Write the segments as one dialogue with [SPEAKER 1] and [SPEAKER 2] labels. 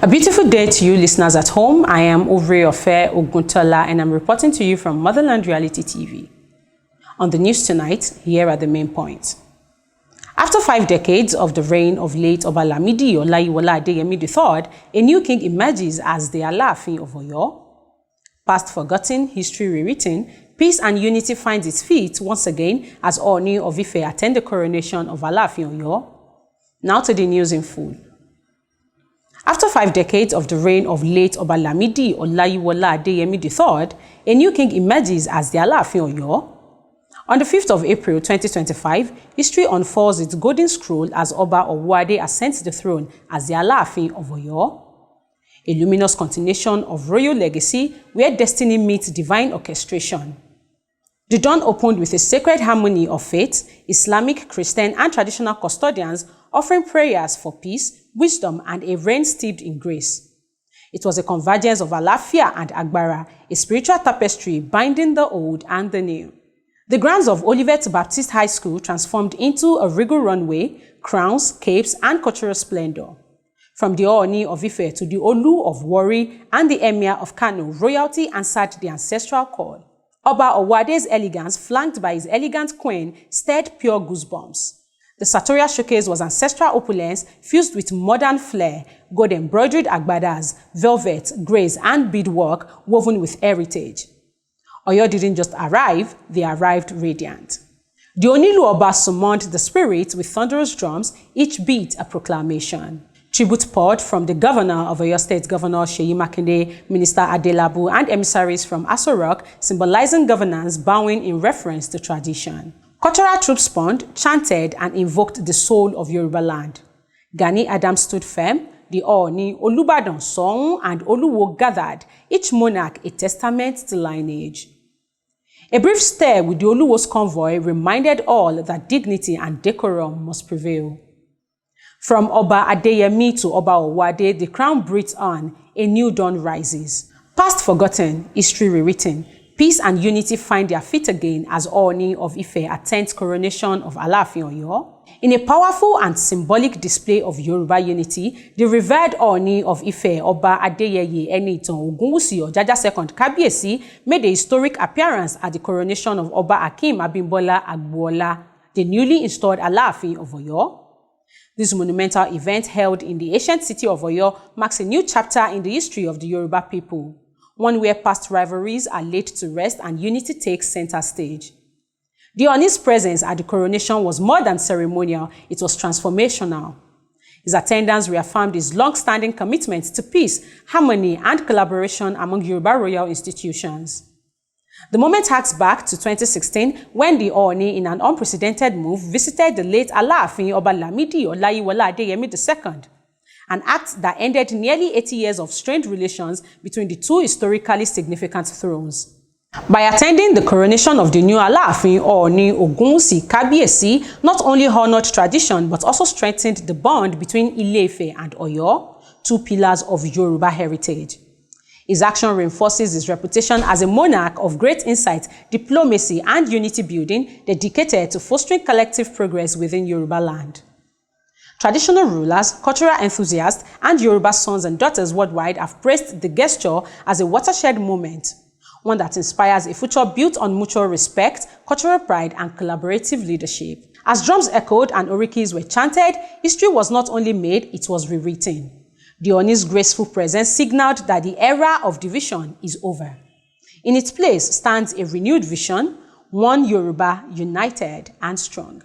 [SPEAKER 1] A beautiful day to you listeners at home. I am Oreofe Oguntola and I'm reporting to you from Motherland Reality TV. On the news tonight, here are the main points. After 5 decades of the reign of late Oba Lamidi Adeyemi III, a new king emerges as the Alaafin of Oyo. Past forgotten, history rewritten, peace and unity finds its feet once again as Ooni of Ife attend the coronation of Alaafin of Oyo. Now to the news in full. After 5 decades of the reign of late Oba Lamidi Adeyemi III, a new king emerges as the Alaafin of Oyo. On the 5th of April 2025, history unfolds its golden scroll as Oba Owoade ascends the throne as the Alaafin of Oyo. A luminous continuation of royal legacy where destiny meets divine orchestration. The dawn opened with a sacred harmony of faith, Islamic, Christian, and traditional custodians offering prayers for peace, wisdom, and a reign steeped in grace. It was a convergence of Alafia and Agbara, a spiritual tapestry binding the old and the new. The grounds of Oliveth Baptist High School transformed into a regal runway, crowns, capes, and cultural splendor. From the Ooni of Ife to the Olu of Warri and the Emir of Kano, royalty answered the ancestral call. Oba Owade's elegance, flanked by his elegant queen, stirred pure goosebumps. The sartorial showcase was ancestral opulence fused with modern flair, gold-embroidered agbadas, velvet, grace, and beadwork woven with heritage. Oyo didn't just arrive, they arrived radiant. The Onilu Oba summoned the spirits with thunderous drums, each beat a proclamation. Tribute poured from the governor of Oyo State, Governor Seyi Makinde, Minister Adelabu, and emissaries from Aso Rock, symbolizing governance bowing in reference to tradition. Cultural troops spawned, chanted, and invoked the soul of Yoruba land. Gani Adams stood firm, the Ooni, Olubadan, Soun, and Oluwo gathered, each monarch a testament to lineage. A brief stare with the Oluwo's convoy reminded all that dignity and decorum must prevail. From Oba Adeyemi to Oba Owoade, the crown breathes on, a new dawn rises. Past forgotten, history rewritten, peace and unity find their feet again as Ooni of Ife attends coronation of Alaafin of Oyo. In a powerful and symbolic display of Yoruba unity, the revered Ooni of Ife, Oba Adeyeye III Ojaja II Kabiyesi, made a historic appearance at the coronation of Oba Akeem Abimbola, the newly installed Alaafin of Oyo. This monumental event held in the ancient city of Oyo marks a new chapter in the history of the Yoruba people, one where past rivalries are laid to rest and unity takes center stage. The Ooni's presence at the coronation was more than ceremonial, it was transformational. His attendance reaffirmed his long-standing commitment to peace, harmony, and collaboration among Yoruba royal institutions. The moment harks back to 2016 when the Ooni, in an unprecedented move, visited the late Alaafin Oba Lamidi Adeyemi II, an act that ended nearly 80 years of strained relations between the two historically significant thrones. By attending the coronation of the new Alaafin Ooni Ogunwusi Kabiyesi, not only honored tradition but also strengthened the bond between Ile-Ife and Oyo, two pillars of Yoruba heritage. His action reinforces his reputation as a monarch of great insight, diplomacy, and unity building dedicated to fostering collective progress within Yoruba land. Traditional rulers, cultural enthusiasts, and Yoruba sons and daughters worldwide have praised the gesture as a watershed moment, one that inspires a future built on mutual respect, cultural pride, and collaborative leadership. As drums echoed and orikis were chanted, history was not only made, it was rewritten. The Ooni's graceful presence signaled that the era of division is over. In its place stands a renewed vision, one Yoruba united and strong.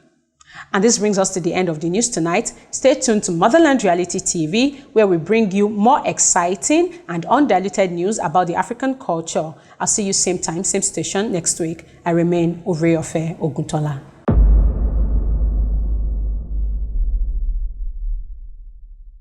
[SPEAKER 1] And this brings us to the end of the news tonight. Stay tuned to Motherland Reality TV, where we bring you more exciting and undiluted news about the African culture. I'll see you same time, same station next week. I remain Oreofe Oguntola.